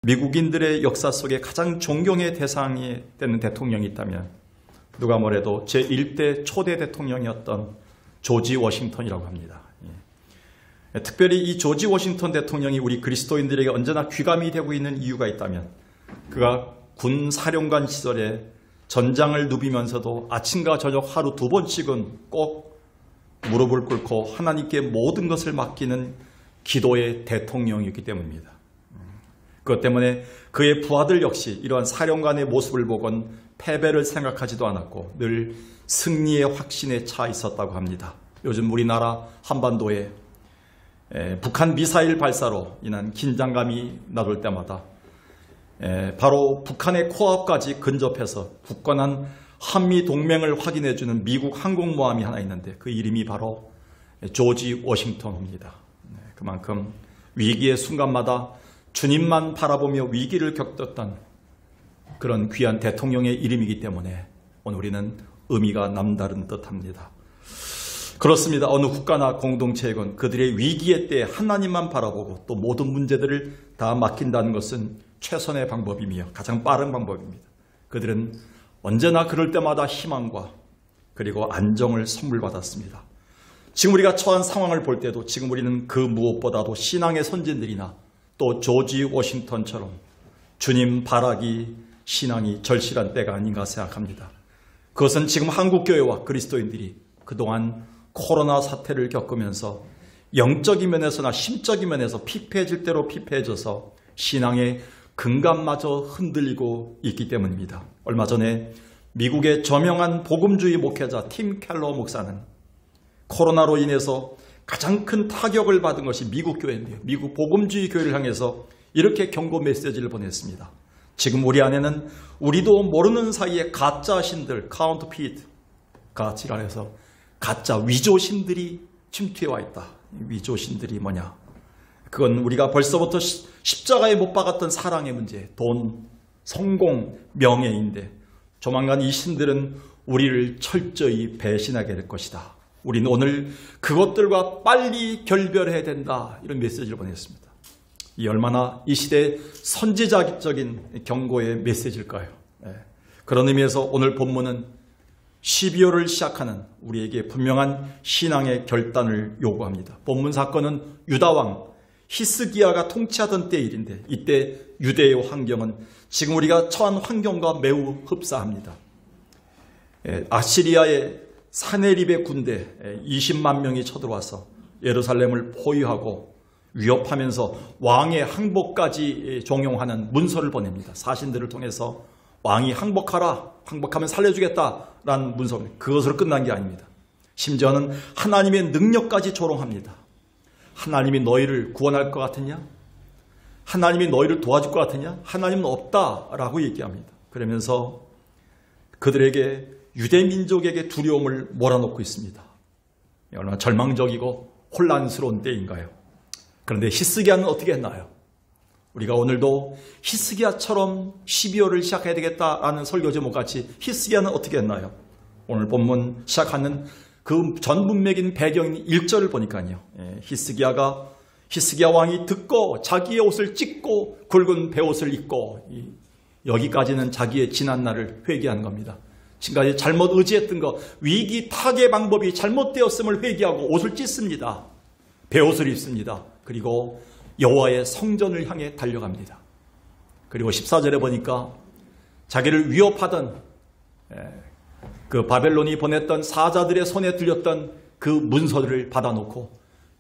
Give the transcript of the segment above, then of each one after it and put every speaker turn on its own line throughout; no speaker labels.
미국인들의 역사 속에 가장 존경의 대상이 되는 대통령이 있다면 누가 뭐래도 제1대 초대 대통령이었던 조지 워싱턴이라고 합니다. 특별히 이 조지 워싱턴 대통령이 우리 그리스도인들에게 언제나 귀감이 되고 있는 이유가 있다면 그가 군 사령관 시절에 전장을 누비면서도 아침과 저녁 하루 2번씩은 꼭 무릎을 꿇고 하나님께 모든 것을 맡기는 기도의 대통령이었기 때문입니다. 그것 때문에 그의 부하들 역시 이러한 사령관의 모습을 보곤 패배를 생각하지도 않았고 늘 승리의 확신에 차 있었다고 합니다. 요즘 우리나라 한반도에 북한 미사일 발사로 인한 긴장감이 나돌 때마다 바로 북한의 코앞까지 근접해서 굳건한 한미 동맹을 확인해주는 미국 항공모함이 하나 있는데 그 이름이 바로 조지 워싱턴입니다. 그만큼 위기의 순간마다 주님만 바라보며 위기를 겪었던 그런 귀한 대통령의 이름이기 때문에 오늘 우리는 의미가 남다른 듯합니다. 그렇습니다. 어느 국가나 공동체건 그들의 위기의 때에 하나님만 바라보고 또 모든 문제들을 다 맡긴다는 것은 최선의 방법이며 가장 빠른 방법입니다. 그들은 언제나 그럴 때마다 희망과 그리고 안정을 선물받았습니다. 지금 우리가 처한 상황을 볼 때도 지금 우리는 그 무엇보다도 신앙의 선진들이나 또 조지 워싱턴처럼 주님 바라기 신앙이 절실한 때가 아닌가 생각합니다. 그것은 지금 한국교회와 그리스도인들이 그동안 코로나 사태를 겪으면서 영적인 면에서나 심적인 면에서 피폐해질 대로 피폐해져서 신앙의 근간마저 흔들리고 있기 때문입니다. 얼마 전에 미국의 저명한 복음주의 목회자 팀 켈러 목사는 코로나로 인해서 가장 큰 타격을 받은 것이 미국 교회인데요. 미국 복음주의 교회를 향해서 이렇게 경고 메시지를 보냈습니다. 지금 우리 안에는 우리도 모르는 사이에 가짜 신들, 카운터피트, 가치라해서 가짜 위조신들이 침투해 와 있다. 위조신들이 뭐냐? 그건 우리가 벌써부터 십자가에 못 박았던 사랑의 문제, 돈, 성공, 명예인데 조만간 이 신들은 우리를 철저히 배신하게 될 것이다. 우리는 오늘 그것들과 빨리 결별해야 된다. 이런 메시지를 보냈습니다. 이 얼마나 이 시대의 선지자적인 경고의 메시지일까요? 그런 의미에서 오늘 본문은 12월을 시작하는 우리에게 분명한 신앙의 결단을 요구합니다. 본문 사건은 유다왕 히스기야가 통치하던 때 일인데 이때 유대의 환경은 지금 우리가 처한 환경과 매우 흡사합니다. 아시리아의 사네립의 군대 20만 명이 쳐들어와서 예루살렘을 포위하고 위협하면서 왕의 항복까지 종용하는 문서를 보냅니다. 사신들을 통해서 왕이 항복하라, 항복하면 살려주겠다라는 문서를, 그것으로 끝난 게 아닙니다. 심지어는 하나님의 능력까지 조롱합니다. 하나님이 너희를 구원할 것 같으냐? 하나님이 너희를 도와줄 것 같으냐? 하나님은 없다라고 얘기합니다. 그러면서 그들에게 유대 민족에게 두려움을 몰아넣고 있습니다. 얼마나 절망적이고 혼란스러운 때인가요? 그런데 히스기야는 어떻게 했나요? 우리가 오늘도 히스기야처럼 12월을 시작해야 되겠다라는 설교 제목같이 히스기야는 어떻게 했나요? 오늘 본문 시작하는 그 전 문맥인 배경인 1절을 보니까요. 히스기야 왕이 듣고 자기의 옷을 찢고 굵은 베옷을 입고 여기까지는 자기의 지난 날을 회개한 겁니다. 지금까지 잘못 의지했던 것, 위기 타개 방법이 잘못되었음을 회개하고 옷을 찢습니다. 베옷을 입습니다. 그리고 여호와의 성전을 향해 달려갑니다. 그리고 14절에 보니까 자기를 위협하던 그 바벨론이 보냈던 사자들의 손에 들렸던 그 문서들을 받아놓고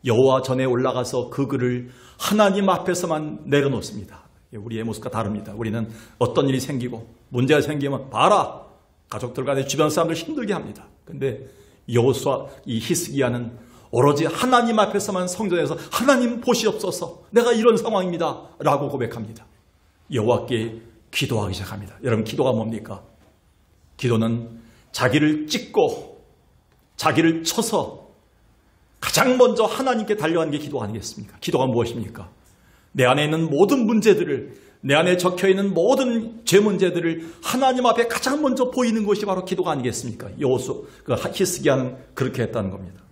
여호와 전에 올라가서 그 글을 하나님 앞에서만 내려놓습니다. 우리의 모습과 다릅니다. 우리는 어떤 일이 생기고 문제가 생기면 봐라! 가족들 간에 주변 사람들 힘들게 합니다. 그런데 여호수아 이 히스기야는 오로지 하나님 앞에서만 성전에서 하나님 보시옵소서, 내가 이런 상황입니다 라고 고백합니다. 여호와께 기도하기 시작합니다. 여러분, 기도가 뭡니까? 기도는 자기를 찢고 자기를 쳐서 가장 먼저 하나님께 달려가는 게 기도 아니겠습니까? 기도가 무엇입니까? 내 안에 있는 모든 문제들을, 내 안에 적혀있는 모든 죄 문제들을 하나님 앞에 가장 먼저 보이는 것이 바로 기도가 아니겠습니까? 히스기야는 그렇게 했다는 겁니다.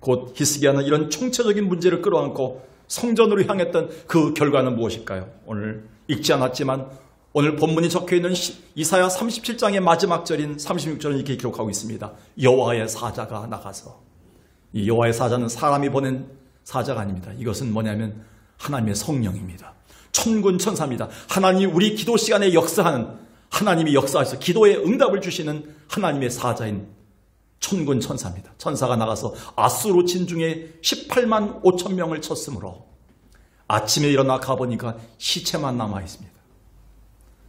곧 히스기야는 이런 총체적인 문제를 끌어안고 성전으로 향했던 그 결과는 무엇일까요? 오늘 읽지 않았지만 오늘 본문이 적혀있는 이사야 37장의 마지막 절인 36절은 이렇게 기록하고 있습니다. 여호와의 사자가 나가서. 이 여호와의 사자는 사람이 보낸 사자가 아닙니다. 이것은 뭐냐면 하나님의 성령입니다. 천군 천사입니다. 하나님이 우리 기도 시간에 역사하는, 하나님이 역사하셔서 기도에 응답을 주시는 하나님의 사자인 천군 천사입니다. 천사가 나가서 아수르 진중에 18만 5천 명을 쳤으므로 아침에 일어나 가보니까 시체만 남아 있습니다.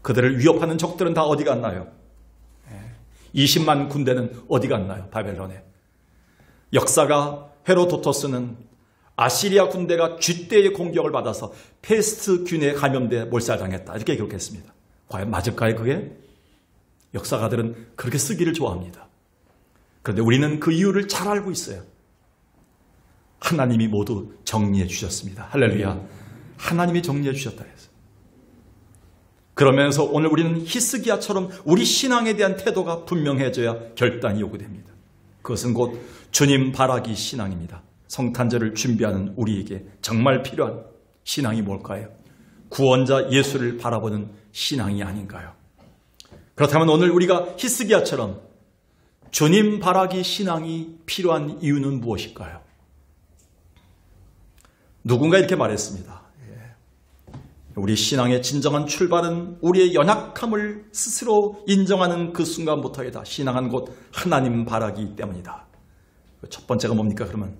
그들을 위협하는 적들은 다 어디 갔나요? 20만 군대는 어디 갔나요? 바벨론에. 역사가 헤로도토스는 아시리아 군대가 쥐떼의 공격을 받아서 페스트균에 감염돼 몰살당했다, 이렇게 기록했습니다. 과연 맞을까요, 그게? 역사가들은 그렇게 쓰기를 좋아합니다. 그런데 우리는 그 이유를 잘 알고 있어요. 하나님이 모두 정리해 주셨습니다. 할렐루야. 하나님이 정리해 주셨다 해서. 그러면서 오늘 우리는 히스기야처럼 우리 신앙에 대한 태도가 분명해져야 결단이 요구됩니다. 그것은 곧 주님 바라기 신앙입니다. 성탄절을 준비하는 우리에게 정말 필요한 신앙이 뭘까요? 구원자 예수를 바라보는 신앙이 아닌가요? 그렇다면 오늘 우리가 히스기야처럼 주님 바라기 신앙이 필요한 이유는 무엇일까요? 누군가 이렇게 말했습니다. 우리 신앙의 진정한 출발은 우리의 연약함을 스스로 인정하는 그 순간부터이다. 신앙은 곧 하나님 바라기 때문이다. 첫 번째가 뭡니까? 그러면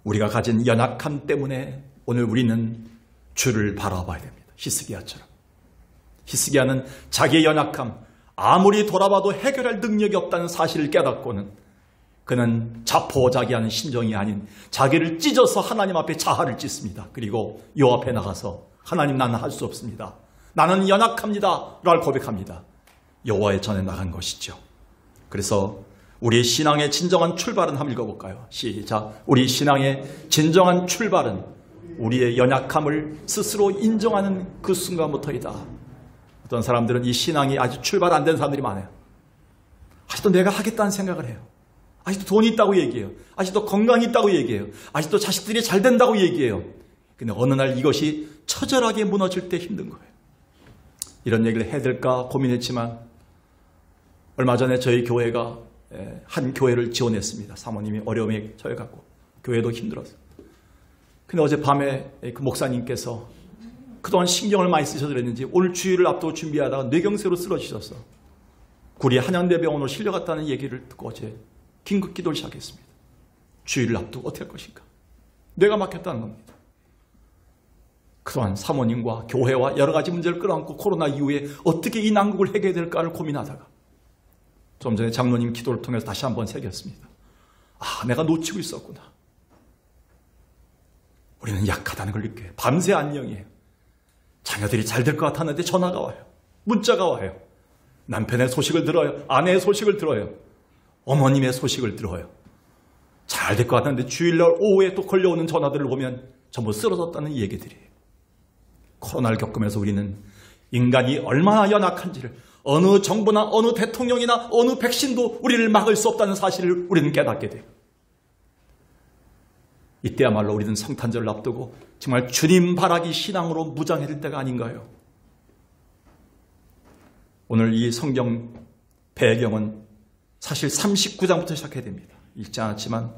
우리가 가진 연약함 때문에 오늘 우리는 주를 바라봐야 됩니다. 히스기야처럼. 히스기야는 자기의 연약함, 아무리 돌아봐도 해결할 능력이 없다는 사실을 깨닫고는 그는 자포자기하는 심정이 아닌 자기를 찢어서 하나님 앞에 자아를 찢습니다. 그리고 요 앞에 나가서 하나님, 나는 할 수 없습니다. 나는 연약합니다. 라고 고백합니다. 여호와의 전에 나간 것이죠. 그래서 우리의 신앙의 진정한 출발은 한번 읽어볼까요? 시작. 우리 신앙의 진정한 출발은 우리의 연약함을 스스로 인정하는 그 순간부터이다. 어떤 사람들은 이 신앙이 아직 출발 안 된 사람들이 많아요. 아직도 내가 하겠다는 생각을 해요. 아직도 돈이 있다고 얘기해요. 아직도 건강이 있다고 얘기해요. 아직도 자식들이 잘 된다고 얘기해요. 근데 어느 날 이것이 처절하게 무너질 때 힘든 거예요. 이런 얘기를 해야 될까 고민했지만 얼마 전에 저희 교회가 한 교회를 지원했습니다. 사모님이 어려움에 처해갖고 교회도 힘들었어요. 근데 어젯밤에 그 목사님께서 그동안 신경을 많이 쓰셔서 그랬는지 오늘 주일을 앞두고 준비하다가 뇌경색으로 쓰러지셔서 구리 한양대병원으로 실려갔다는 얘기를 듣고 어제 긴급 기도를 시작했습니다. 주일을 앞두고 어떻게 할 것인가? 뇌가 막혔다는 겁니다. 그동안 사모님과 교회와 여러 가지 문제를 끌어안고 코로나 이후에 어떻게 이 난국을 해결해야 될까를 고민하다가 좀 전에 장로님 기도를 통해서 다시 한번 새겼습니다. 아, 내가 놓치고 있었구나. 우리는 약하다는 걸 느껴요. 밤새 안녕이에요. 자녀들이 잘 될 것 같았는데 전화가 와요. 문자가 와요. 남편의 소식을 들어요. 아내의 소식을 들어요. 어머님의 소식을 들어요. 잘 될 것 같았는데 주일날 오후에 또 걸려오는 전화들을 보면 전부 쓰러졌다는 얘기들이에요. 코로나를 겪으면서 우리는 인간이 얼마나 연약한지를, 어느 정부나 어느 대통령이나 어느 백신도 우리를 막을 수 없다는 사실을 우리는 깨닫게 돼요. 이때야말로 우리는 성탄절을 앞두고 정말 주님 바라기 신앙으로 무장해질 때가 아닌가요? 오늘 이 성경 배경은 사실 39장부터 시작해야 됩니다. 읽지 않았지만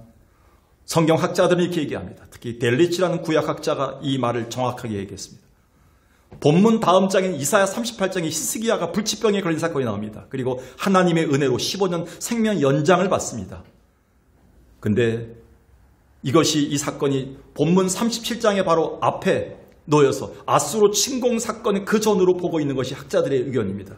성경학자들은 이렇게 얘기합니다. 특히 델리치라는 구약학자가 이 말을 정확하게 얘기했습니다. 본문 다음 장인 이사야 38장에 히스기야가 불치병에 걸린 사건이 나옵니다. 그리고 하나님의 은혜로 15년 생명 연장을 받습니다. 근데 이것이, 이 사건이 본문 37장의 바로 앞에 놓여서 아수르 침공 사건의 그 전으로 보고 있는 것이 학자들의 의견입니다.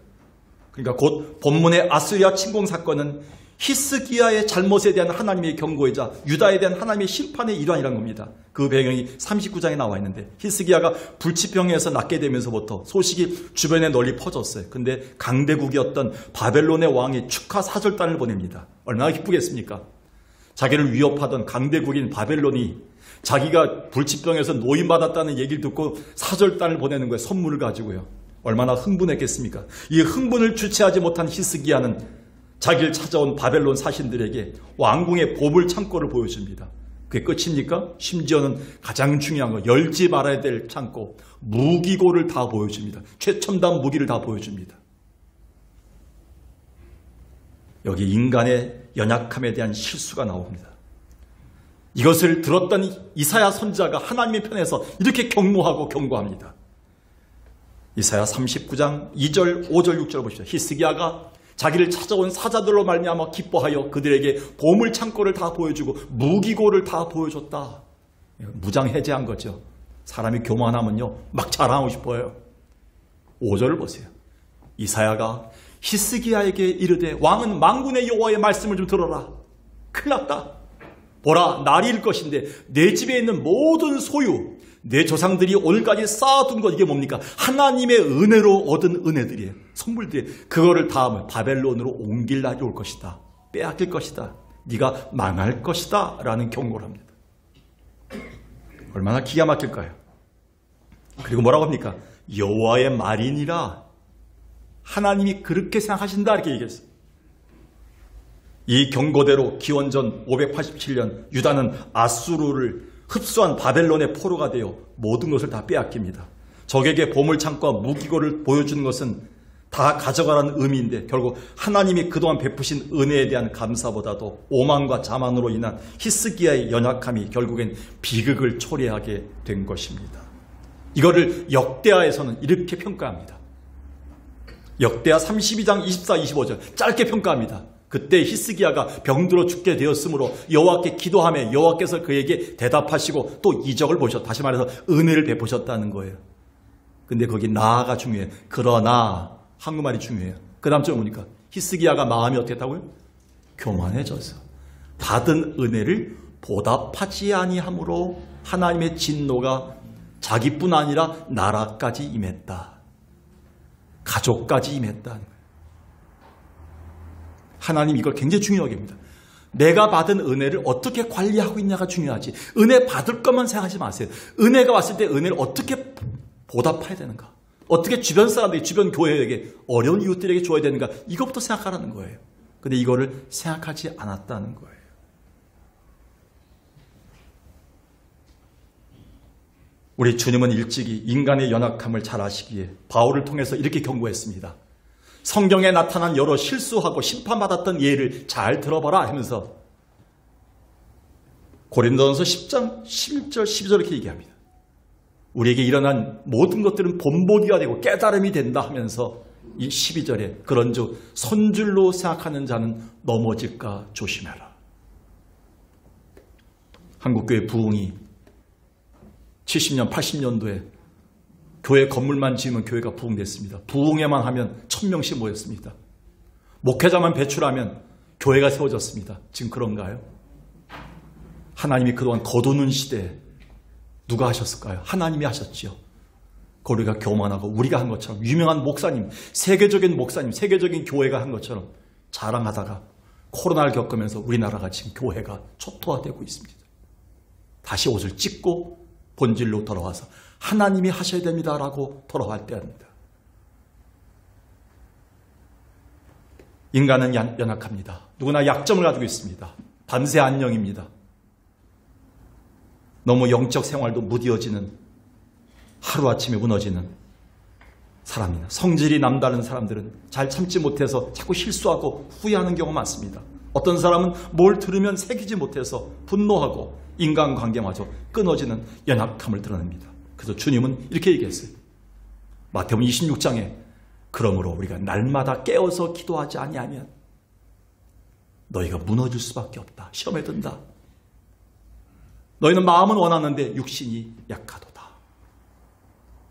그러니까 곧 본문의 아수리아 침공 사건은 히스기야의 잘못에 대한 하나님의 경고이자 유다에 대한 하나님의 심판의 일환이라는 겁니다. 그 배경이 39장에 나와 있는데 히스기야가 불치병에서 낫게 되면서부터 소식이 주변에 널리 퍼졌어요. 근데 강대국이었던 바벨론의 왕이 축하 사절단을 보냅니다. 얼마나 기쁘겠습니까? 자기를 위협하던 강대국인 바벨론이 자기가 불치병에서 노임받았다는 얘기를 듣고 사절단을 보내는 거예요. 선물을 가지고요. 얼마나 흥분했겠습니까? 이 흥분을 주체하지 못한 히스기야는 자기를 찾아온 바벨론 사신들에게 왕궁의 보물 창고를 보여줍니다. 그게 끝입니까? 심지어는 가장 중요한 거, 열지 말아야 될 창고, 무기고를 다 보여줍니다. 최첨단 무기를 다 보여줍니다. 여기 인간의 연약함에 대한 실수가 나옵니다. 이것을 들었던 이사야 선지자가 하나님의 편에서 이렇게 경고하고 경고합니다. 이사야 39장 2절, 5절, 6절 보십시오. 히스기야가 자기를 찾아온 사자들로 말미암아 기뻐하여 그들에게 보물 창고를 다 보여주고 무기고를 다 보여줬다. 무장해제한 거죠. 사람이 교만하면요 막 자랑하고 싶어요. 5절을 보세요. 이사야가 히스기야에게 이르되 왕은 만군의 여호와의 말씀을 좀 들어라. 큰일 났다. 보라, 날이 일 것인데 내 집에 있는 모든 소유, 내 조상들이 오늘까지 쌓아둔 것, 이게 뭡니까? 하나님의 은혜로 얻은 은혜들이에요. 선물들이에요. 그거를 다 바벨론으로 옮길 날이 올 것이다. 빼앗길 것이다. 네가 망할 것이다 라는 경고를 합니다. 얼마나 기가 막힐까요? 그리고 뭐라고 합니까? 여호와의 말이니라. 하나님이 그렇게 생각하신다 이렇게 얘기했어요. 이 경고대로 기원전 587년 유다는 아수르를 흡수한 바벨론의 포로가 되어 모든 것을 다 빼앗깁니다. 적에게 보물창고와 무기고를 보여주는 것은 다 가져가라는 의미인데 결국 하나님이 그동안 베푸신 은혜에 대한 감사보다도 오만과 자만으로 인한 히스기야의 연약함이 결국엔 비극을 초래하게 된 것입니다. 이거를 역대하에서는 이렇게 평가합니다. 역대하 32장 24, 25절 짧게 평가합니다. 그때 히스기야가 병들어 죽게 되었으므로 여호와께 기도하며 여호와께서 그에게 대답하시고 또 이적을 보셨다. 다시 말해서 은혜를 베푸셨다는 거예요. 근데 거기 나가 중요해요. 그러나 한국말이 중요해요. 그 다음 절 보니까 히스기야가 마음이 어떻게 했다고요? 교만해져서 받은 은혜를 보답하지 아니함으로 하나님의 진노가 자기뿐 아니라 나라까지 임했다. 가족까지 임했다는 거예요. 하나님 이걸 굉장히 중요하게 합니다. 내가 받은 은혜를 어떻게 관리하고 있냐가 중요하지. 은혜 받을 것만 생각하지 마세요. 은혜가 왔을 때 은혜를 어떻게 보답해야 되는가. 어떻게 주변 사람들이, 주변 교회에게, 어려운 이웃들에게 줘야 되는가. 이것부터 생각하라는 거예요. 근데 이거를 생각하지 않았다는 거예요. 우리 주님은 일찍이 인간의 연약함을 잘 아시기에 바울을 통해서 이렇게 경고했습니다. 성경에 나타난 여러 실수하고 심판받았던 예를 잘 들어봐라 하면서 고린도전서 10장 11절 12절 이렇게 얘기합니다. 우리에게 일어난 모든 것들은 본보기가 되고 깨달음이 된다 하면서 이 12절에 그런즉 선줄로 생각하는 자는 넘어질까 조심해라. 한국교회 부흥이 70년 80년도에 교회 건물만 지으면 교회가 부흥됐습니다. 부흥회만 하면 1000명씩 모였습니다. 목회자만 배출하면 교회가 세워졌습니다. 지금 그런가요? 하나님이 그동안 거두는 시대에 누가 하셨을까요? 하나님이 하셨지요. 우리가 교만하고 우리가 한 것처럼 유명한 목사님, 세계적인 목사님, 세계적인 교회가 한 것처럼 자랑하다가 코로나를 겪으면서 우리나라가 지금 교회가 초토화되고 있습니다. 다시 옷을 찢고 본질로 돌아와서 하나님이 하셔야 됩니다라고 돌아갈 때입니다. 인간은 연약합니다. 누구나 약점을 가지고 있습니다. 반세안령입니다. 너무 영적 생활도 무뎌지는, 하루아침에 무너지는 사람입니다. 성질이 남다른 사람들은 잘 참지 못해서 자꾸 실수하고 후회하는 경우가 많습니다. 어떤 사람은 뭘 들으면 새기지 못해서 분노하고 인간관계마저 끊어지는 연약함을 드러냅니다. 그래서 주님은 이렇게 얘기했어요. 마태복음 26장에 그러므로 우리가 날마다 깨어서 기도하지 아니하면 너희가 무너질 수밖에 없다. 시험에 든다. 너희는 마음은 원하는데 육신이 약하도다.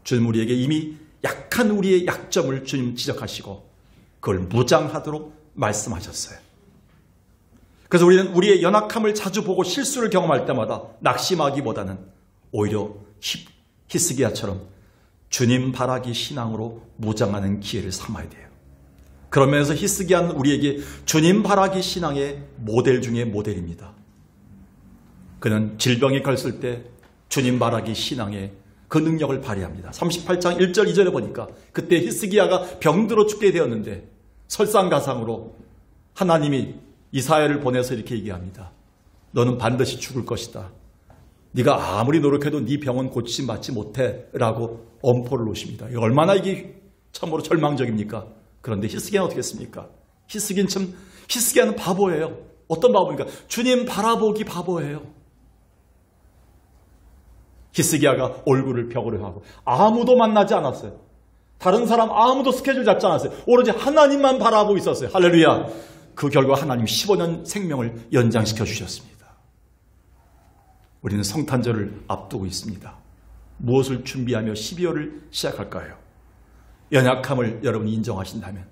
주님 우리에게 이미 약한 우리의 약점을 주님 지적하시고 그걸 무장하도록 말씀하셨어요. 그래서 우리는 우리의 연약함을 자주 보고 실수를 경험할 때마다 낙심하기보다는 오히려 히스기야처럼 주님 바라기 신앙으로 무장하는 기회를 삼아야 돼요. 그러면서 히스기야는 우리에게 주님 바라기 신앙의 모델 중에 모델입니다. 그는 질병이 걸렸을 때 주님 바라기 신앙의 그 능력을 발휘합니다. 38장 1절 2절에 보니까 그때 히스기야가 병들어 죽게 되었는데 설상가상으로 하나님이 이사야를 보내서 이렇게 얘기합니다. 너는 반드시 죽을 것이다. 네가 아무리 노력해도 네 병은 고침 받지 못해 라고 엄포를 놓으십니다. 얼마나 이게 참으로 절망적입니까? 그런데 히스기야는 어떻게 했습니까? 히스기야는 바보예요. 어떤 바보입니까? 주님 바라보기 바보예요. 히스기야가 얼굴을 벽으로 향하고 아무도 만나지 않았어요. 다른 사람 아무도 스케줄 잡지 않았어요. 오로지 하나님만 바라보고 있었어요. 할렐루야. 그 결과 하나님 15년 생명을 연장시켜 주셨습니다. 우리는 성탄절을 앞두고 있습니다. 무엇을 준비하며 12월을 시작할까요? 연약함을 여러분이 인정하신다면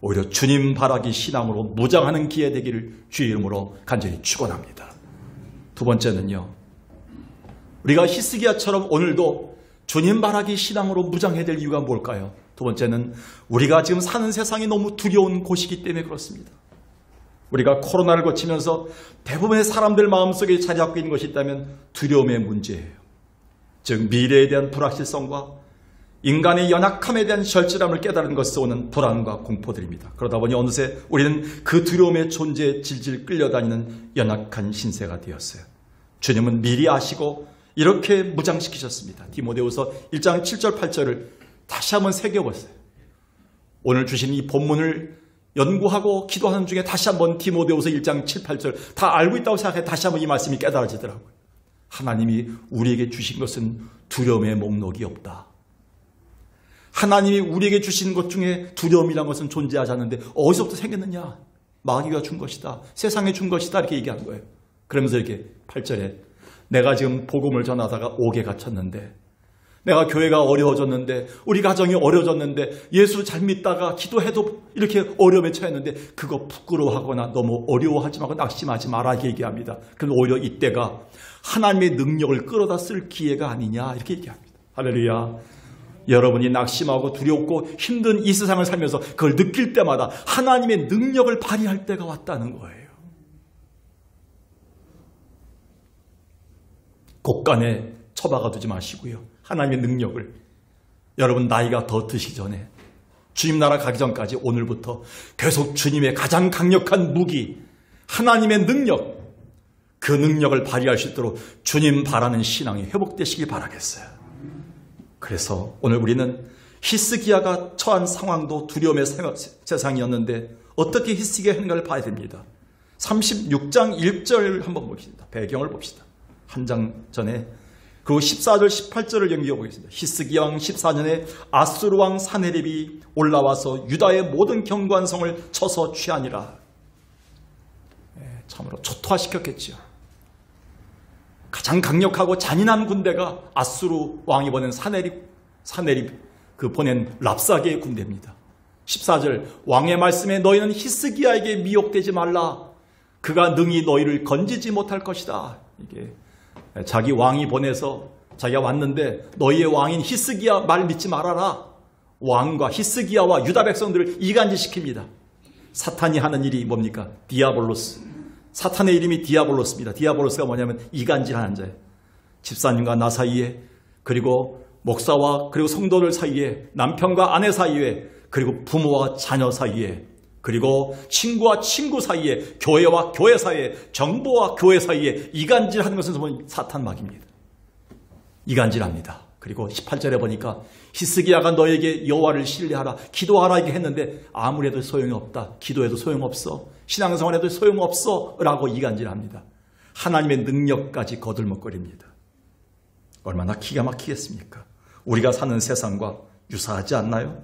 오히려 주님 바라기 신앙으로 무장하는 기회 되기를 주의 이름으로 간절히 축원합니다. 두 번째는요. 우리가 히스기야처럼 오늘도 주님 바라기 신앙으로 무장해야 될 이유가 뭘까요? 두 번째는 우리가 지금 사는 세상이 너무 두려운 곳이기 때문에 그렇습니다. 우리가 코로나를 거치면서 대부분의 사람들 마음속에 자리 잡고 있는 것이 있다면 두려움의 문제예요. 즉 미래에 대한 불확실성과 인간의 연약함에 대한 절실함을 깨달은 것에서 오는 불안과 공포들입니다. 그러다 보니 어느새 우리는 그 두려움의 존재에 질질 끌려다니는 연약한 신세가 되었어요. 주님은 미리 아시고 이렇게 무장시키셨습니다. 디모데후서 1장 7절 8절을 다시 한번 새겨보세요. 오늘 주신 이 본문을 연구하고 기도하는 중에 다시 한번 디모데후서 1장 7, 8절 다 알고 있다고 생각해 다시 한번 이 말씀이 깨달아지더라고요. 하나님이 우리에게 주신 것은 두려움의 목록이 없다. 하나님이 우리에게 주신 것 중에 두려움이라는 것은 존재하지 않는데 어디서부터 생겼느냐? 마귀가 준 것이다. 세상에 준 것이다. 이렇게 얘기한 거예요. 그러면서 이렇게 8절에 내가 지금 복음을 전하다가 옥에 갇혔는데 내가 교회가 어려워졌는데 우리 가정이 어려워졌는데 예수 잘 믿다가 기도해도 이렇게 어려움에 처했는데 그거 부끄러워하거나 너무 어려워하지 말고 낙심하지 마라 이렇게 얘기합니다. 그럼 오히려 이때가 하나님의 능력을 끌어다 쓸 기회가 아니냐 이렇게 얘기합니다. 할렐루야. 여러분이 낙심하고 두렵고 힘든 이 세상을 살면서 그걸 느낄 때마다 하나님의 능력을 발휘할 때가 왔다는 거예요. 곳간에 처박아 두지 마시고요. 하나님의 능력을 여러분 나이가 더 드시기 전에 주님 나라 가기 전까지 오늘부터 계속 주님의 가장 강력한 무기 하나님의 능력 그 능력을 발휘할 수 있도록 주님 바라는 신앙이 회복되시길 바라겠어요. 그래서 오늘 우리는 히스기야가 처한 상황도 두려움의 세상이었는데 어떻게 히스기야인가를 봐야 됩니다. 36장 1절 한번 봅시다. 배경을 봅시다. 한 장 전에 그리고 14절 18절을 연기해보겠습니다. 히스기야 왕 14년에 아수르 왕 사네립이 올라와서 유다의 모든 경관성을 쳐서 취하니라. 참으로 초토화시켰겠지요. 가장 강력하고 잔인한 군대가 아수르 왕이 보낸 사네립 그 보낸 랍사게의 군대입니다. 14절 왕의 말씀에 너희는 히스기야에게 미혹되지 말라. 그가 능히 너희를 건지지 못할 것이다. 이게 자기 왕이 보내서 자기가 왔는데 너희의 왕인 히스기야 말 믿지 말아라. 왕과 히스기야와 유다 백성들을 이간질시킵니다. 사탄이 하는 일이 뭡니까? 디아볼로스. 사탄의 이름이 디아볼로스입니다. 디아볼로스가 뭐냐면 이간질하는 자예요. 집사님과 나 사이에 그리고 목사와 그리고 성도들 사이에 남편과 아내 사이에 그리고 부모와 자녀 사이에 그리고 친구와 친구 사이에 교회와 교회 사이에 정보와 교회 사이에 이간질하는 것은 사탄 막입니다. 이간질합니다. 그리고 18절에 보니까 히스기야가 너에게 여호와를 신뢰하라 기도하라 이렇게 했는데 아무래도 소용이 없다. 기도해도 소용없어. 신앙생활에도 소용없어 라고 이간질합니다. 하나님의 능력까지 거들먹거립니다. 얼마나 기가 막히겠습니까? 우리가 사는 세상과 유사하지 않나요?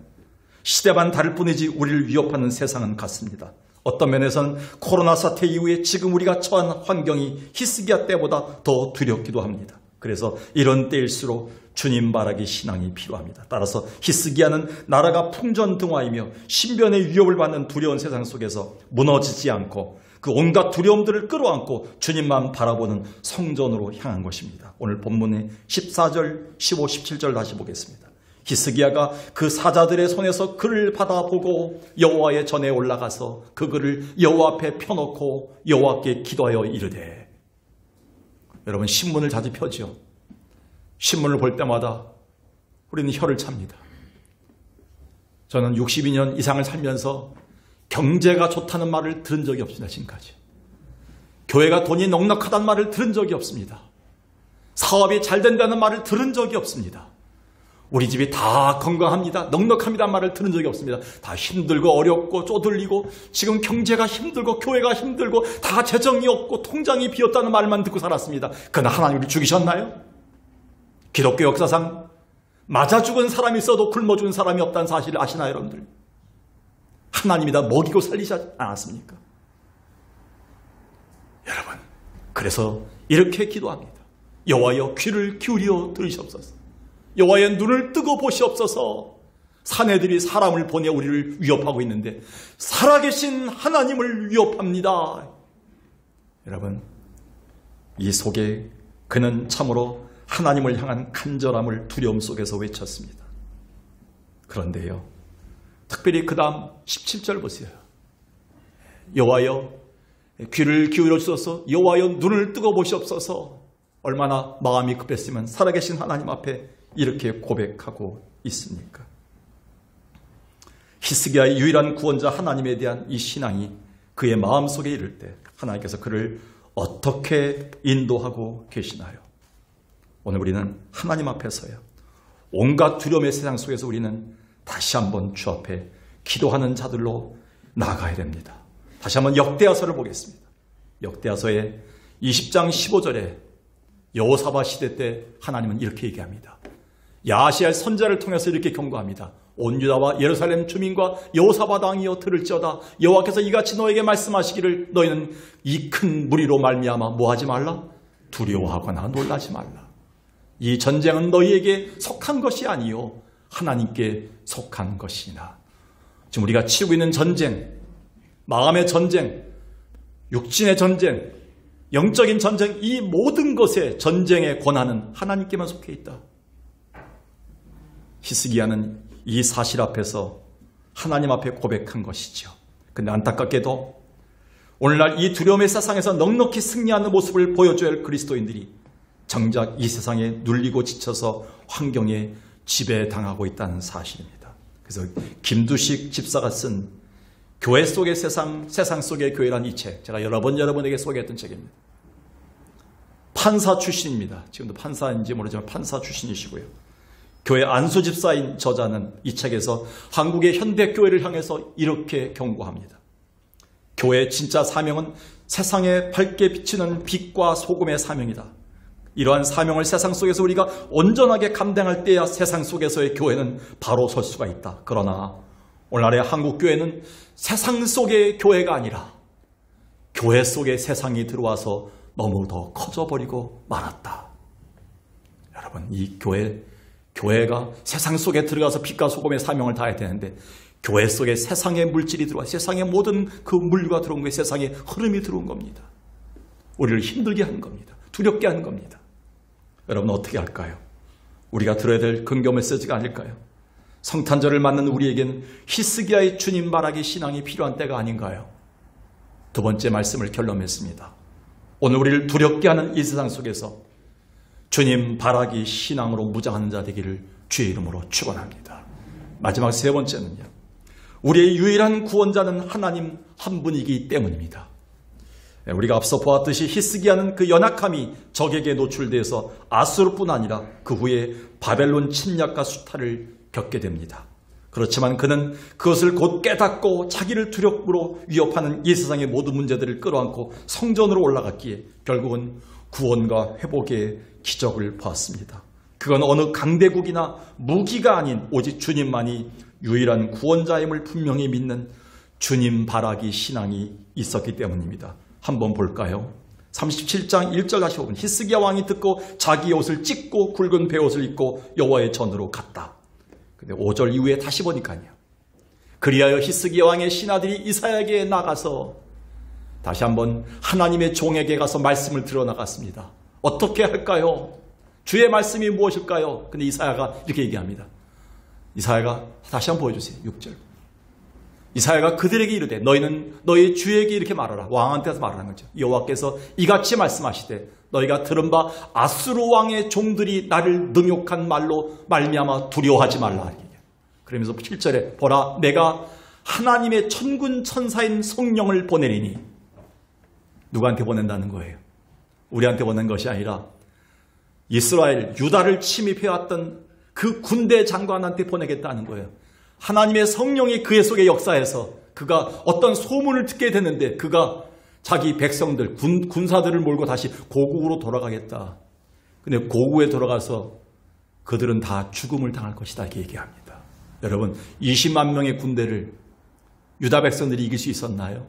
시대만 다를 뿐이지 우리를 위협하는 세상은 같습니다. 어떤 면에서는 코로나 사태 이후에 지금 우리가 처한 환경이 히스기야 때보다 더 두렵기도 합니다. 그래서 이런 때일수록 주님 바라기 신앙이 필요합니다. 따라서 히스기야는 나라가 풍전등화이며 신변의 위협을 받는 두려운 세상 속에서 무너지지 않고 그 온갖 두려움들을 끌어안고 주님만 바라보는 성전으로 향한 것입니다. 오늘 본문의 14절, 15, 17절 다시 보겠습니다. 히스기야가 그 사자들의 손에서 글을 받아보고 여호와의 전에 올라가서 그 글을 여호와 앞에 펴놓고 여호와께 기도하여 이르되. 여러분 신문을 자주 펴죠. 신문을 볼 때마다 우리는 혀를 찹니다. 저는 62년 이상을 살면서 경제가 좋다는 말을 들은 적이 없습니다. 지금까지. 교회가 돈이 넉넉하다는 말을 들은 적이 없습니다. 사업이 잘 된다는 말을 들은 적이 없습니다. 우리 집이 다 건강합니다, 넉넉합니다는 말을 들은 적이 없습니다. 다 힘들고 어렵고 쪼들리고 지금 경제가 힘들고 교회가 힘들고 다 재정이 없고 통장이 비었다는 말만 듣고 살았습니다. 그러나 하나님을 죽이셨나요? 기독교 역사상 맞아 죽은 사람이 있어도 굶어 죽은 사람이 없다는 사실을 아시나요, 여러분들? 하나님이 다 먹이고 살리지 않았습니까? 여러분, 그래서 이렇게 기도합니다. 여호와여, 귀를 기울여 들으시옵소서. 여호와의 눈을 뜨고 보시옵소서. 사내들이 사람을 보내 우리를 위협하고 있는데 살아계신 하나님을 위협합니다. 여러분, 이 속에 그는 참으로 하나님을 향한 간절함을 두려움 속에서 외쳤습니다. 그런데요, 특별히 그 다음 17절 보세요. 여호와여, 귀를 기울여 주소서. 여호와여, 눈을 뜨고 보시옵소서. 얼마나 마음이 급했으면 살아계신 하나님 앞에 이렇게 고백하고 있습니까? 히스기야의 유일한 구원자 하나님에 대한 이 신앙이 그의 마음속에 이를 때 하나님께서 그를 어떻게 인도하고 계시나요? 오늘 우리는 하나님 앞에서요, 온갖 두려움의 세상 속에서 우리는 다시 한번 주 앞에 기도하는 자들로 나아가야 됩니다. 다시 한번 역대하서를 보겠습니다. 역대하서의 20장 15절에 여호사밧 시대 때 하나님은 이렇게 얘기합니다. 야하시엘 선지자를 통해서 이렇게 경고합니다. 온 유다와 예루살렘 주민과 여호사밧 왕이여 들을지어다. 여호와께서 이같이 너에게 말씀하시기를 너희는 이 큰 무리로 말미암아 뭐하지 말라? 두려워하거나 놀라지 말라. 이 전쟁은 너희에게 속한 것이 아니요 하나님께 속한 것이나. 지금 우리가 치고 있는 전쟁, 마음의 전쟁, 육신의 전쟁, 영적인 전쟁, 이 모든 것의 전쟁의 권한은 하나님께만 속해 있다. 히스기야는 이 사실 앞에서 하나님 앞에 고백한 것이죠. 근데 안타깝게도 오늘날 이 두려움의 세상에서 넉넉히 승리하는 모습을 보여줘야 할 그리스도인들이 정작 이 세상에 눌리고 지쳐서 환경에 지배당하고 있다는 사실입니다. 그래서 김두식 집사가 쓴 교회 속의 세상, 세상 속의 교회란 이 책, 제가 여러 번 여러분에게 소개했던 책입니다. 판사 출신입니다. 지금도 판사인지 모르지만 판사 출신이시고요. 교회 안수 집사인 저자는 이 책에서 한국의 현대 교회를 향해서 이렇게 경고합니다. 교회의 진짜 사명은 세상에 밝게 비치는 빛과 소금의 사명이다. 이러한 사명을 세상 속에서 우리가 온전하게 감당할 때야 세상 속에서의 교회는 바로 설 수가 있다. 그러나 오늘날의 한국 교회는 세상 속의 교회가 아니라 교회 속에 세상이 들어와서 너무 더 커져버리고 말았다. 여러분, 이 교회가 세상 속에 들어가서 빛과 소금의 사명을 다해야 되는데 교회 속에 세상의 물질이 들어와 세상의 모든 그 물류가 들어온 거예요. 세상의 흐름이 들어온 겁니다. 우리를 힘들게 하는 겁니다. 두렵게 하는 겁니다. 여러분, 어떻게 할까요? 우리가 들어야 될 근교 메시지가 아닐까요? 성탄절을 맞는 우리에겐 히스기야의 주님 바라기 신앙이 필요한 때가 아닌가요? 두 번째 말씀을 결론했습니다. 오늘 우리를 두렵게 하는 이 세상 속에서 주님 바라기 신앙으로 무장하는 자 되기를 주의 이름으로 축원합니다. 마지막 세 번째는요, 우리의 유일한 구원자는 하나님 한 분이기 때문입니다. 우리가 앞서 보았듯이 히스기야는 그 연약함이 적에게 노출돼서 아수르뿐 아니라 그 후에 바벨론 침략과 수탈을 겪게 됩니다. 그렇지만 그는 그것을 곧 깨닫고 자기를 두렵고 위협하는 이 세상의 모든 문제들을 끌어안고 성전으로 올라갔기에 결국은 구원과 회복의 기적을 보았습니다. 그건 어느 강대국이나 무기가 아닌 오직 주님만이 유일한 구원자임을 분명히 믿는 주님 바라기 신앙이 있었기 때문입니다. 한번 볼까요? 37장 1절 다시 보면 히스기야 왕이 듣고 자기 옷을 찢고 굵은 베옷을 입고 여호와의 전으로 갔다. 근데 5절 이후에 다시 보니까요. 그리하여 히스기야 왕의 신하들이 이사야에게 나가서 다시 한번 하나님의 종에게 가서 말씀을 들어 나갔습니다. 어떻게 할까요? 주의 말씀이 무엇일까요? 근데 이사야가 이렇게 얘기합니다. 이사야가 다시 한번 보여주세요. 6절. 이사야가 그들에게 이르되 너희는 너희 주에게 이렇게 말하라. 왕한테서 말하는 거죠. 여호와께서 이같이 말씀하시되 너희가 들은 바 아수르 왕의 종들이 나를 능욕한 말로 말미암아 두려워하지 말라. 그러면서 7절에 보라 내가 하나님의 천군 천사인 성령을 보내리니 누구한테 보낸다는 거예요? 우리한테 보낸 것이 아니라 이스라엘, 유다를 침입해왔던 그 군대 장관한테 보내겠다는 거예요. 하나님의 성령이 그의 속에 역사해서 그가 어떤 소문을 듣게 됐는데 그가 자기 백성들, 군사들을 몰고 다시 고국으로 돌아가겠다. 근데 고국에 돌아가서 그들은 다 죽음을 당할 것이다 이렇게 얘기합니다. 여러분, 20만 명의 군대를 유다 백성들이 이길 수 있었나요?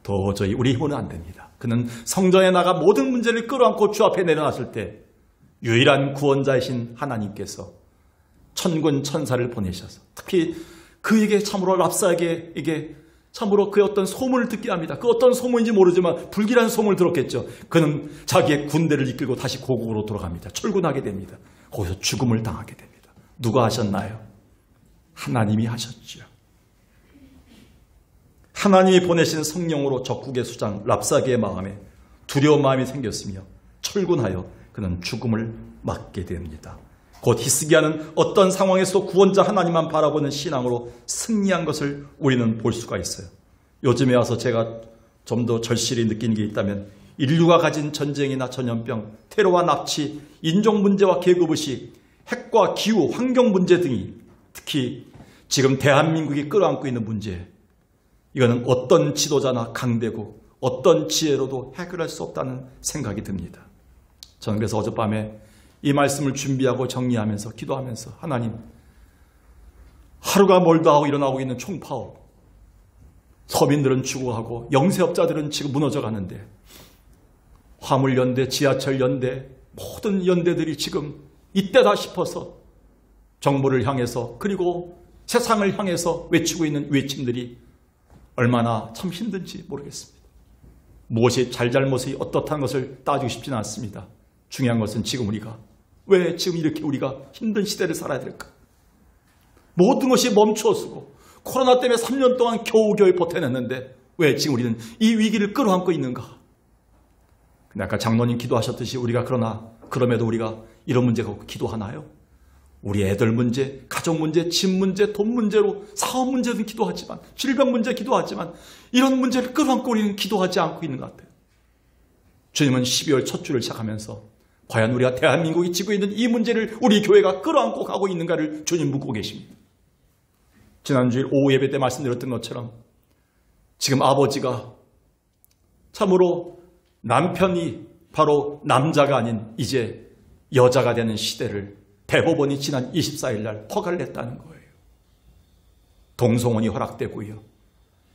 도저히 우리 힘으로는 안 됩니다. 그는 성전에 나가 모든 문제를 끌어안고 주 앞에 내려놨을 때 유일한 구원자이신 하나님께서 천군 천사를 보내셔서 특히 그에게 참으로 랍사에게 참으로 그의 어떤 소문을 듣게 합니다. 그 어떤 소문인지 모르지만 불길한 소문을 들었겠죠. 그는 자기의 군대를 이끌고 다시 고국으로 돌아갑니다. 철군하게 됩니다. 거기서 죽음을 당하게 됩니다. 누가 하셨나요? 하나님이 하셨죠. 하나님이 보내신 성령으로 적국의 수장 랍사게의 마음에 두려운 마음이 생겼으며 철군하여 그는 죽음을 맞게 됩니다. 곧 히스기야는 어떤 상황에서 구원자 하나님만 바라보는 신앙으로 승리한 것을 우리는 볼 수가 있어요. 요즘에 와서 제가 좀 더 절실히 느끼는 게 있다면 인류가 가진 전쟁이나 전염병, 테러와 납치, 인종 문제와 계급의식, 핵과 기후, 환경 문제 등이 특히 지금 대한민국이 끌어안고 있는 문제, 이거는 어떤 지도자나 강대국, 어떤 지혜로도 해결할 수 없다는 생각이 듭니다. 저는 그래서 어젯밤에 이 말씀을 준비하고 정리하면서 기도하면서 하나님, 하루가 멀다 하고 일어나고 있는 총파업, 서민들은 죽어가고 영세업자들은 지금 무너져 가는데 화물연대, 지하철연대, 모든 연대들이 지금 이때다 싶어서 정부를 향해서 그리고 세상을 향해서 외치고 있는 외침들이 얼마나 참 힘든지 모르겠습니다. 무엇이 잘잘못이 어떻다는 것을 따지고 싶지는 않습니다. 중요한 것은 지금 우리가 왜 지금 이렇게 우리가 힘든 시대를 살아야 될까? 모든 것이 멈추었고 코로나 때문에 3년 동안 겨우겨우 버텨냈는데 왜 지금 우리는 이 위기를 끌어안고 있는가? 근데 아까 장로님 기도하셨듯이 우리가 그럼에도 우리가 이런 문제가 없고 기도하나요? 우리 애들 문제, 가족 문제, 집 문제, 돈 문제로 사업 문제는 기도하지만 질병 문제 기도하지만 이런 문제를 끌어안고 우리는 기도하지 않고 있는 것 같아요. 주님은 12월 첫 주를 시작하면서 과연 우리가 대한민국이 지고 있는 이 문제를 우리 교회가 끌어안고 가고 있는가를 주님 묻고 계십니다. 지난주일 오후 예배 때 말씀드렸던 것처럼 지금 아버지가 참으로 남편이 바로 남자가 아닌 이제 여자가 되는 시대를 대법원이 지난 24일 날 허가를 냈다는 거예요. 동성혼이 허락되고요.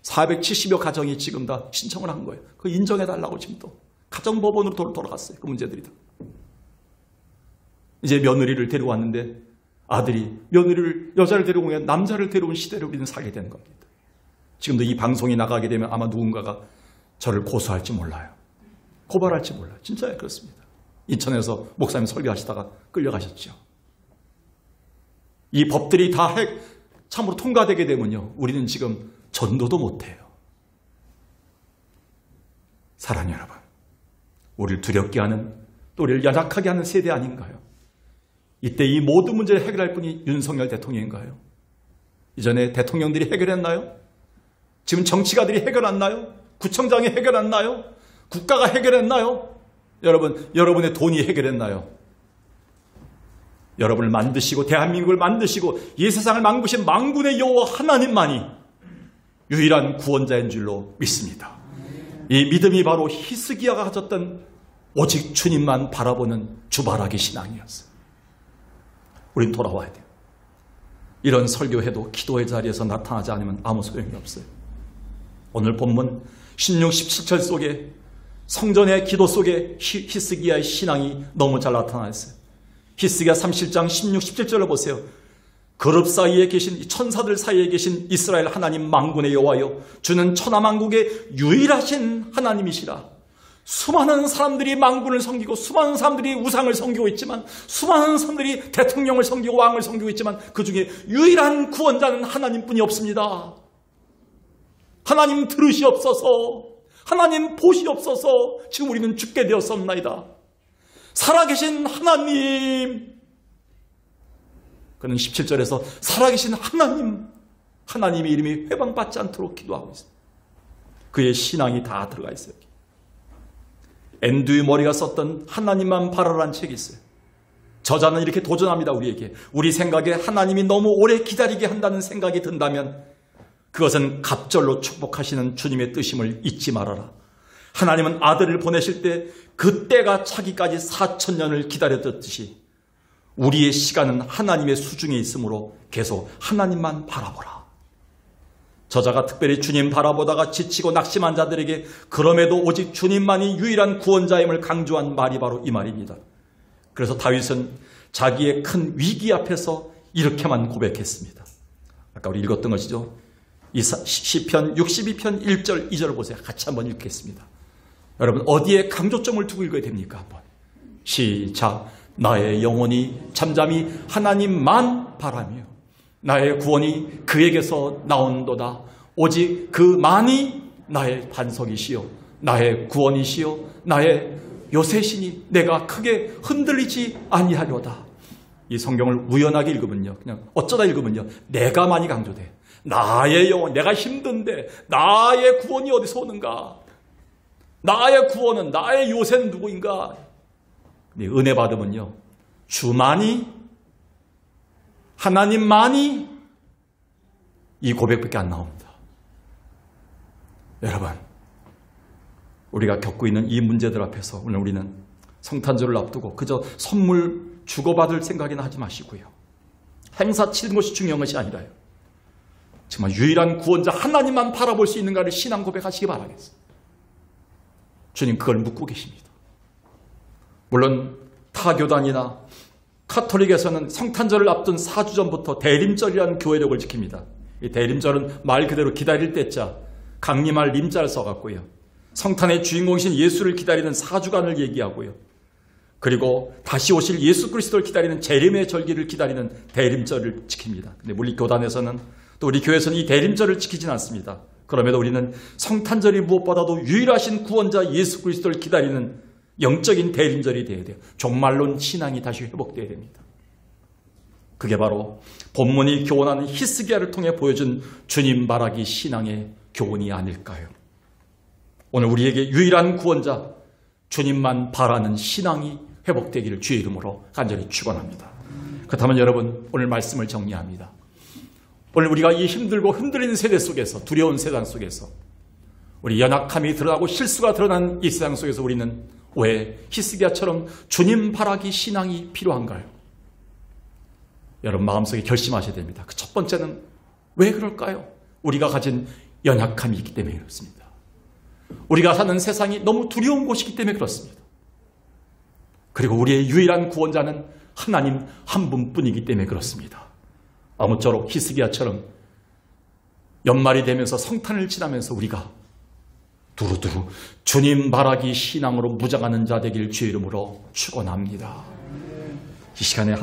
470여 가정이 지금 다 신청을 한 거예요. 그거 인정해달라고 지금 또 가정법원으로 돌아갔어요. 그 문제들이 다. 이제 며느리를 데려왔는데 아들이 여자를 데려오면 남자를 데려온 시대를 우리는 살게 되는 겁니다. 지금도 이 방송이 나가게 되면 아마 누군가가 저를 고소할지 몰라요. 고발할지 몰라요. 진짜 그렇습니다. 인천에서 목사님 설교하시다가 끌려가셨죠. 이 법들이 다 참으로 통과되게 되면요, 우리는 지금 전도도 못해요. 사랑하는 여러분, 우리를 두렵게 하는, 또 우리를 연약하게 하는 세대 아닌가요? 이때 이 모든 문제를 해결할 분이 윤석열 대통령인가요? 이전에 대통령들이 해결했나요? 지금 정치가들이 해결했나요? 구청장이 해결했나요? 국가가 해결했나요? 여러분의 돈이 해결했나요? 여러분을 만드시고 대한민국을 만드시고 이 세상을 만드신 만군의 여호와 하나님만이 유일한 구원자인 줄로 믿습니다. 이 믿음이 바로 히스기야가 가졌던 오직 주님만 바라보는 주바라기 신앙이었어요. 우린 돌아와야 돼요. 이런 설교해도 기도의 자리에서 나타나지 않으면 아무 소용이 없어요. 오늘 본문 16, 17절 속에 성전의 기도 속에 히스기야의 신앙이 너무 잘 나타나 있어요. 히스기야 37장 16, 17절을 보세요. 그룹 사이에 계신 천사들 사이에 계신 이스라엘 하나님 만군의 여호와여, 주는 천하만국의 유일하신 하나님이시라. 수많은 사람들이 만군을 섬기고 수많은 사람들이 우상을 섬기고 있지만 수많은 사람들이 대통령을 섬기고 왕을 섬기고 있지만 그 중에 유일한 구원자는 하나님뿐이 없습니다. 하나님 들으시옵소서, 하나님 보시옵소서. 지금 우리는 죽게 되었습니다. 살아계신 하나님, 그는 17절에서 살아계신 하나님의 이름이 회방받지 않도록 기도하고 있습니다. 그의 신앙이 다 들어가 있어요. 앤드류 머리가 썼던 하나님만 바라라는 책이 있어요. 저자는 이렇게 도전합니다. 우리에게. 우리 생각에 하나님이 너무 오래 기다리게 한다는 생각이 든다면 그것은 갑절로 축복하시는 주님의 뜻임을 잊지 말아라. 하나님은 아들을 보내실 때 그때가 차기까지 4,000년을 기다렸듯이 우리의 시간은 하나님의 수중에 있으므로 계속 하나님만 바라보라. 저자가 특별히 주님 바라보다가 지치고 낙심한 자들에게 그럼에도 오직 주님만이 유일한 구원자임을 강조한 말이 바로 이 말입니다. 그래서 다윗은 자기의 큰 위기 앞에서 이렇게만 고백했습니다. 아까 우리 읽었던 것이죠. 시편 62편 1절 2절을 보세요. 같이 한번 읽겠습니다. 여러분 어디에 강조점을 두고 읽어야 됩니까? 한번 시작. 나의 영혼이 잠잠히 하나님만 바라며 나의 구원이 그에게서 나온도다. 오직 그만이 나의 반석이시요 나의 구원이시요 나의 요새시니 내가 크게 흔들리지 아니하려다. 이 성경을 우연하게 읽으면요, 그냥 어쩌다 읽으면요, 내가 많이 강조돼. 나의 영혼, 내가 힘든데 나의 구원이 어디서 오는가? 나의 구원은, 나의 요새는 누구인가? 근데 은혜 받으면요, 주만이, 하나님만이 이 고백밖에 안 나옵니다. 여러분, 우리가 겪고 있는 이 문제들 앞에서 오늘 우리는 성탄절을 앞두고 그저 선물 주고받을 생각이나 하지 마시고요. 행사 치는 것이 중요한 것이 아니라요. 정말 유일한 구원자 하나님만 바라볼 수 있는가를 신앙 고백하시기 바라겠습니다. 주님 그걸 묻고 계십니다. 물론 타교단이나 카톨릭에서는 성탄절을 앞둔 4주 전부터 대림절이라는 교회력을 지킵니다. 이 대림절은 말 그대로 기다릴 때자 강림할 림자를 써갖고요. 성탄의 주인공이신 예수를 기다리는 4주간을 얘기하고요. 그리고 다시 오실 예수 그리스도를 기다리는 재림의 절기를 기다리는 대림절을 지킵니다. 근데 우리 교단에서는 또 우리 교회에서는 이 대림절을 지키진 않습니다. 그럼에도 우리는 성탄절이 무엇보다도 유일하신 구원자 예수 그리스도를 기다리는 영적인 대림절이 되어야 돼요. 종말론 신앙이 다시 회복되어야 됩니다. 그게 바로 본문이 교훈하는 히스기야를 통해 보여준 주님 바라기 신앙의 교훈이 아닐까요? 오늘 우리에게 유일한 구원자 주님만 바라는 신앙이 회복되기를 주의 이름으로 간절히 축원합니다. 그렇다면 여러분 오늘 말씀을 정리합니다. 오늘 우리가 이 힘들고 흔들리는 세대 속에서 두려운 세상 속에서 우리 연약함이 드러나고 실수가 드러난 이 세상 속에서 우리는 왜 히스기야처럼 주님 바라기 신앙이 필요한가요? 여러분 마음속에 결심하셔야 됩니다. 그 첫 번째는 왜 그럴까요? 우리가 가진 연약함이 있기 때문에 그렇습니다. 우리가 사는 세상이 너무 두려운 곳이기 때문에 그렇습니다. 그리고 우리의 유일한 구원자는 하나님 한 분뿐이기 때문에 그렇습니다. 아무쪼록 히스기야처럼 연말이 되면서 성탄을 지나면서 우리가 두루두루 주님 바라기 신앙으로 무장하는 자 되길 주의 이름으로 축원합니다. 이 시간에